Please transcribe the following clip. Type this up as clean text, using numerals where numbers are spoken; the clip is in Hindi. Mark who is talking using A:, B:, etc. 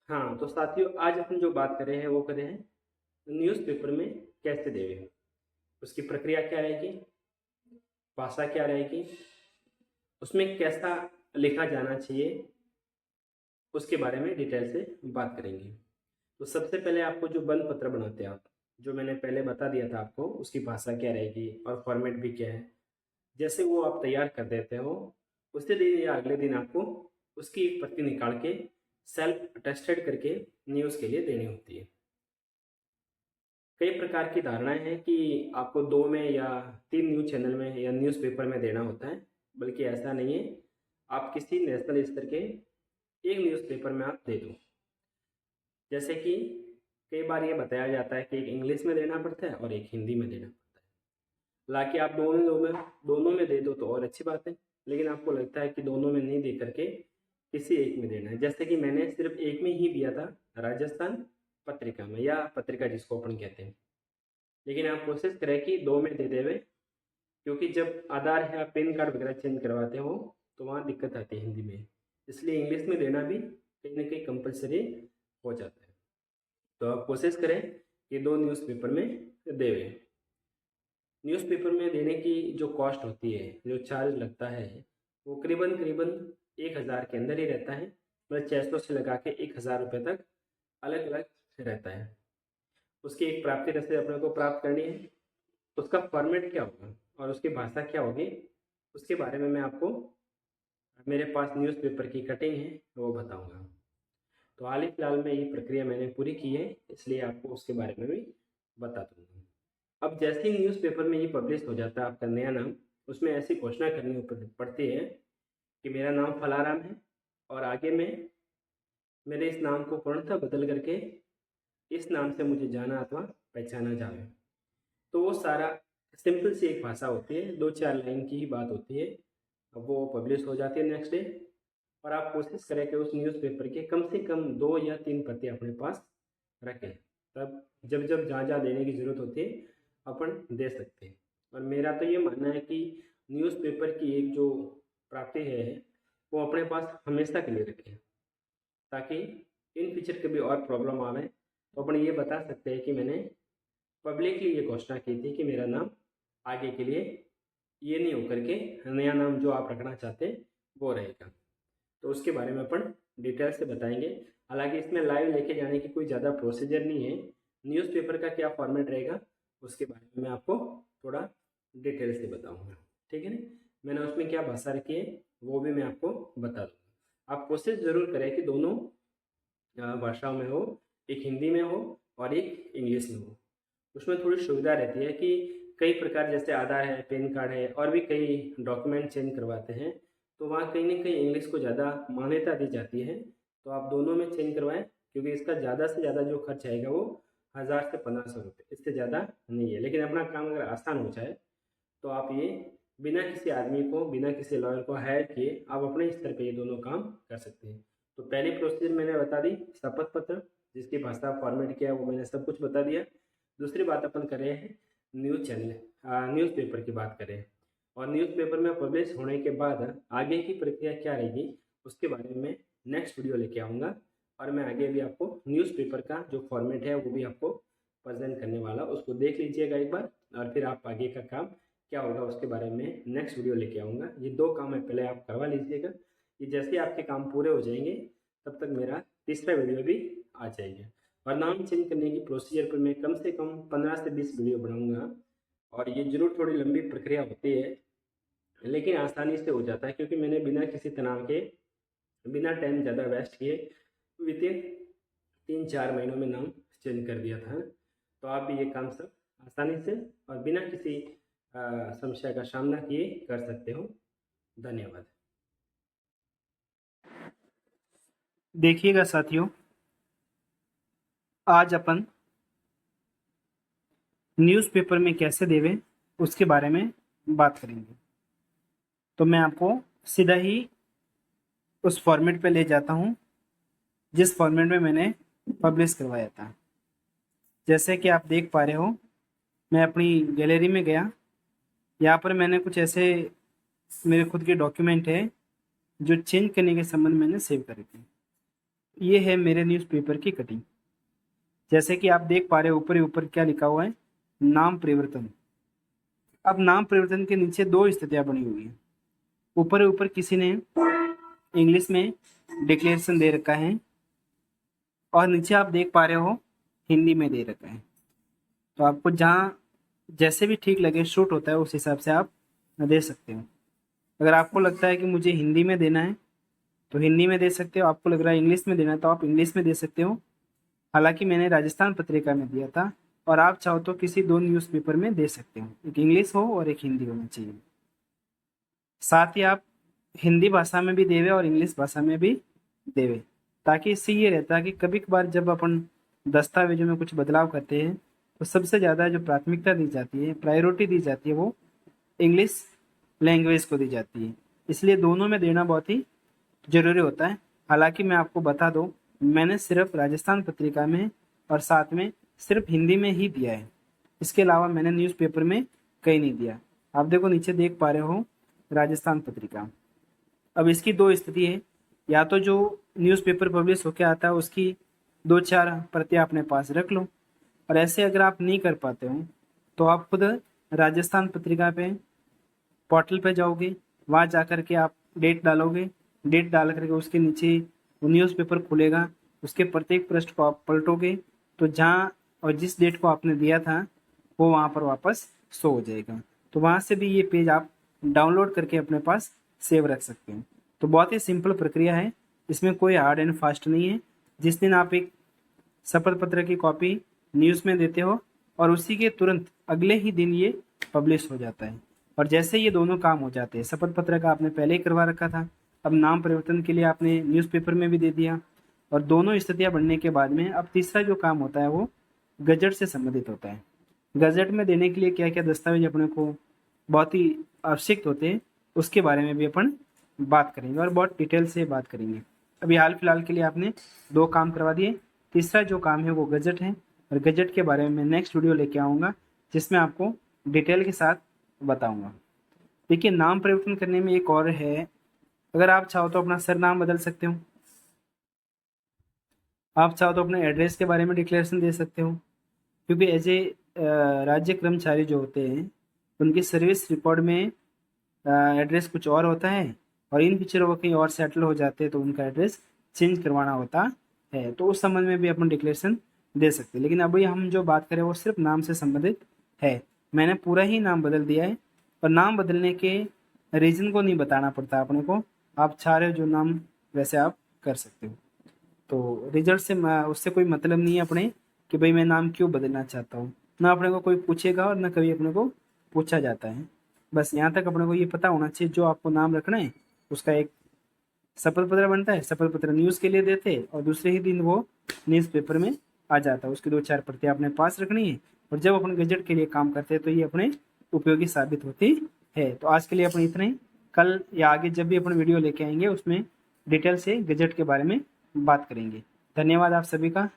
A: हाँ, तो साथियों आज अपन जो बात कर रहे हैं वो कर रहे हैं न्यूज़पेपर में कैसे देवें, उसकी प्रक्रिया क्या रहेगी, भाषा क्या रहेगी, उसमें कैसा लिखा जाना चाहिए, उसके बारे में डिटेल से बात करेंगे। तो सबसे पहले आपको जो बंद पत्र बनाते हैं आप, जो मैंने पहले बता दिया था आपको, उसकी भाषा क्या रहेगी और फॉर्मेट भी क्या है, जैसे वो आप तैयार कर देते हो, उसी दिन या अगले दिन आपको उसकी एक प्रति निकाल के सेल्फ अटेस्टेड करके न्यूज़ के लिए देनी होती है। कई प्रकार की धारणाएं हैं कि आपको 2 में या 3 न्यूज़ चैनल में या न्यूज़पेपर में देना होता है, बल्कि ऐसा नहीं है। आप किसी नेशनल स्तर के एक न्यूज़पेपर में आप दे दो। जैसे कि कई बार ये बताया जाता है कि एक इंग्लिश में देना पड़ता है और एक हिंदी में देना पड़ता है। हालाँकि आप दोनों में दे दो तो और अच्छी बात है, लेकिन आपको लगता है कि दोनों में नहीं दे करके किसी एक में देना है। जैसे कि मैंने सिर्फ़ एक में ही दिया था, राजस्थान पत्रिका में या पत्रिका जिसको अपन कहते हैं। लेकिन आप कोशिश करें कि 2 में दे देवें, क्योंकि जब आधार या पैन कार्ड वगैरह चेंज करवाते हो तो वहाँ दिक्कत आती है हिंदी में। इसलिए इंग्लिश में देना भी कहीं न कहीं कंपल्सरी हो जाता है। तो आप कोशिश करें कि 2 न्यूज़पेपर में देवें। न्यूज़पेपर में देने की जो कॉस्ट होती है, जो चार्ज लगता है, वो करीबन-करीबन 1000 के अंदर ही रहता है। मतलब 600 से लगा के 1000 रुपए तक अलग-अलग रहता है। उसकी एक प्राप्ति रसीद अपने को प्राप्त करनी है। उसका फॉर्मेट क्या होगा और उसकी भाषा क्या होगी, उसके बारे में मैं आपको मेरे पास न्यूज़पेपर की कटिंग है वो बताऊंगा। तो हाल ही फिलहाल में ये प्रक्रिया मैंने पूरी की है, इसलिए आपको उसके बारे में भी बता दूंगा। अब जैसे ही न्यूज़पेपर में ये पब्लिश हो जाता है आपका नया नाम, उसमें ऐसी घोषणा करनी पड़ती है कि मेरा नाम फलाराम है और आगे में मेरे इस नाम को पूर्णतः बदल करके इस नाम से मुझे जाना अथवा पहचाना जाए। तो वो सारा सिंपल सी एक भाषा होती है, 2-4 लाइन की ही बात होती है। अब वो पब्लिश हो जाती है नेक्स्ट डे, और आप कोशिश करें कि उस न्यूज़पेपर के कम से कम 2 या 3 प्रति अपने पास रखें। तब जब-जब जहाँ-जहाँ देने की ज़रूरत होती है, अपन दे सकते हैं। और मेरा तो ये मानना है कि न्यूज़पेपर की एक जो प्राप्ति है, वो अपने पास हमेशा के लिए रखें, ताकि इन फ्यूचर कभी और प्रॉब्लम आवे तो अपन ये बता सकते हैं कि मैंने पब्लिकली ये घोषणा की थी कि मेरा नाम आगे के लिए ये नहीं होकर के नया नाम जो आप रखना चाहते हैं वो रहेगा। तो उसके बारे में अपन डिटेल से बताएंगे। हालांकि इसमें लाइव लेके जाने की कोई ज़्यादा प्रोसीजर नहीं है। न्यूज़पेपर का क्या फॉर्मेट रहेगा उसके बारे में मैं आपको थोड़ा डिटेल से बताऊंगा, ठीक है ना। मैंने उसमें क्या भाषा रखी है वो भी मैं आपको बता दूंगा। आप कोशिश ज़रूर करें कि दोनों भाषाओं में हो, एक हिंदी में हो और एक इंग्लिश में हो। उसमें थोड़ी सुविधा रहती है कि कई प्रकार, जैसे आधार है, पैन कार्ड है और भी कई डॉक्यूमेंट चेंज करवाते हैं, तो वहाँ कहीं न कहीं इंग्लिश को ज़्यादा मान्यता दी जाती है। तो आप दोनों में चेंज करवाएँ, क्योंकि इसका ज़्यादा से ज़्यादा जो खर्च आएगा वो 1000 से 1500 रुपए, इससे ज़्यादा नहीं है। लेकिन अपना काम अगर आसान हो जाए तो आप ये बिना किसी आदमी को, बिना किसी लॉयर को हायर किए आप अपने स्तर पे ये दोनों काम कर सकते हैं। तो पहली प्रोसीजर मैंने बता दी, शपथ पत्र, जिसकी भाषा फॉर्मेट क्या है वो मैंने सब कुछ बता दिया। दूसरी बात अपन कर रहे हैं न्यूज़ चैनल, न्यूज़पेपर की बात करें, और न्यूज़पेपर में पब्लिश होने के बाद आगे की प्रक्रिया क्या रहेगी उसके बारे में नेक्स्ट वीडियो लेके आऊँगा। और मैं आगे भी आपको न्यूज़पेपर का जो फॉर्मेट है वो भी आपको प्रेजेंट करने वाला, उसको देख लीजिएगा एक बार, और फिर आप आगे का काम क्या होगा उसके बारे में नेक्स्ट वीडियो लेके आऊँगा। ये 2 काम है पहले आप करवा लीजिएगा। ये जैसे ही आपके काम पूरे हो जाएंगे तब तक मेरा तीसरा वीडियो भी आ जाएगा। और नाम चेंज करने की प्रोसीजर पर मैं कम से कम 15 से 20 वीडियो बनाऊंगा, और ये ज़रूर थोड़ी लंबी प्रक्रिया होती है, लेकिन आसानी से हो जाता है, क्योंकि मैंने बिना किसी तनाव के, बिना टाइम ज़्यादा वेस्ट किए, विथिन 3-4 महीनों में नाम चेंज कर दिया था। तो आप भी ये काम सब आसानी से और बिना किसी समस्या का सामना किए कर सकते हो। धन्यवाद।
B: देखिएगा साथियों, आज अपन न्यूज़पेपर में कैसे देवें उसके बारे में बात करेंगे। तो मैं आपको सीधा ही उस फॉर्मेट पे ले जाता हूँ जिस फॉर्मेट में मैंने पब्लिश करवाया था। जैसे कि आप देख पा रहे हो, मैं अपनी गैलरी में गया। यहाँ पर मैंने कुछ ऐसे मेरे खुद के डॉक्यूमेंट है जो चेंज करने के संबंध में मैंने सेव करे थे। ये है मेरे न्यूज़पेपर की कटिंग। जैसे कि आप देख पा रहे हो ऊपर ही ऊपर क्या लिखा हुआ है, नाम परिवर्तन। अब नाम परिवर्तन के नीचे दो स्थितियां बनी हुई हैं। ऊपर ही ऊपर किसी ने इंग्लिश में डिक्लेरेशन दे रखा है और नीचे आप देख पा रहे हो हिंदी में दे रखा है। तो आपको जहाँ जैसे भी ठीक लगे, शूट होता है, उस हिसाब से आप दे सकते हो। अगर आपको लगता है कि मुझे हिंदी में देना है तो हिंदी में दे सकते हो, आपको लग रहा है इंग्लिश में देना है तो आप इंग्लिश में दे सकते हो। हालांकि मैंने राजस्थान पत्रिका में दिया था, और आप चाहो तो किसी दो न्यूज़पेपर में दे सकते हो, एक इंग्लिश हो और एक हिंदी होना चाहिए। साथ ही आप हिंदी भाषा में भी देवे और इंग्लिश भाषा में भी देवे, ताकि इससे ये रहता है कि कभी कभार जब अपन दस्तावेजों में कुछ बदलाव करते हैं तो सबसे ज़्यादा जो प्राथमिकता दी जाती है, प्रायोरिटी दी जाती है, वो इंग्लिश लैंग्वेज को दी जाती है। इसलिए दोनों में देना बहुत ही ज़रूरी होता है। हालांकि मैं आपको बता दूं, मैंने सिर्फ राजस्थान पत्रिका में और साथ में सिर्फ हिंदी में ही दिया है। इसके अलावा मैंने न्यूज़पेपर में कहीं नहीं दिया। आप देखो नीचे देख पा रहे हो राजस्थान पत्रिका। अब इसकी दो स्थिति है, या तो जो न्यूज़पेपर पब्लिश होकर आता है उसकी दो चार प्रतियां अपने पास रख लो, और ऐसे अगर आप नहीं कर पाते हो तो आप खुद राजस्थान पत्रिका पे पोर्टल पे जाओगे, वहाँ जा कर के आप डेट डालोगे, डेट डाल करके उसके नीचे वो न्यूज़पेपर खुलेगा, उसके प्रत्येक पृष्ठ को आप पलटोगे तो जहाँ और जिस डेट को आपने दिया था वो वहाँ पर वापस शो हो जाएगा। तो वहाँ से भी ये पेज आप डाउनलोड करके अपने पास सेव रख सकते हैं। तो बहुत ही सिंपल प्रक्रिया है, इसमें कोई हार्ड एंड फास्ट नहीं है। जिस दिन आप एक शपथ पत्र की कॉपी न्यूज़ में देते हो और उसी के तुरंत अगले ही दिन ये पब्लिश हो जाता है। और जैसे ये दोनों काम हो जाते हैं, शपथ पत्र का आपने पहले ही करवा रखा था, अब नाम परिवर्तन के लिए आपने न्यूज़पेपर में भी दे दिया, और दोनों स्थितियां बनने के बाद में अब तीसरा जो काम होता है वो गजट से संबंधित होता है। गजट में देने के लिए क्या क्या दस्तावेज अपने को बहुत ही आवश्यक होते हैं, उसके बारे में भी अपन बात करेंगे और बहुत डिटेल से बात करेंगे। अभी हाल फिलहाल के लिए आपने दो काम करवा दिए, तीसरा जो काम है वो गजट है, और गजट के बारे में मैं नेक्स्ट वीडियो लेके आऊँगा जिसमें आपको डिटेल के साथ बताऊँगा। देखिए, नाम परिवर्तन करने में एक और है, अगर आप चाहो तो अपना सरनाम बदल सकते हो, आप चाहो तो अपने एड्रेस के बारे में डिक्लेरेशन दे सकते हो, क्योंकि एज ए राज्य कर्मचारी जो होते हैं उनकी सर्विस रिकॉर्ड में एड्रेस कुछ और होता है, और इन फ्यूचर वो कहीं और सेटल हो जाते हैं तो उनका एड्रेस चेंज करवाना होता है। तो उस संबंध में भी अपन डिक्लेरेशन दे सकते हैं। लेकिन अभी हम जो बात करें वो सिर्फ नाम से संबंधित है। मैंने पूरा ही नाम बदल दिया है, और नाम बदलने के रीज़न को नहीं बताना पड़ता अपने को, आप चाह रहे हो जो नाम वैसे आप कर सकते हो। तो रिजल्ट से उससे कोई मतलब नहीं है अपने कि भाई मैं नाम क्यों बदलना चाहता हूँ, ना अपने को कोई पूछेगा और ना कभी अपने को पूछा जाता है। बस यहाँ तक अपने को ये पता होना चाहिए जो आपको नाम रखना है उसका एक शपथ पत्र बनता है, शपथ पत्र न्यूज़ के लिए देते और दूसरे ही दिन वो न्यूज़पेपर में आ जाता है। उसकी दो चार प्रतियां अपने पास रखनी है, और जब अपन गजट के लिए काम करते हैं तो ये अपने उपयोगी साबित होती है। तो आज के लिए अपन इतना ही, कल या आगे जब भी अपन वीडियो लेके आएंगे उसमें डिटेल से गजट के बारे में बात करेंगे। धन्यवाद आप सभी का।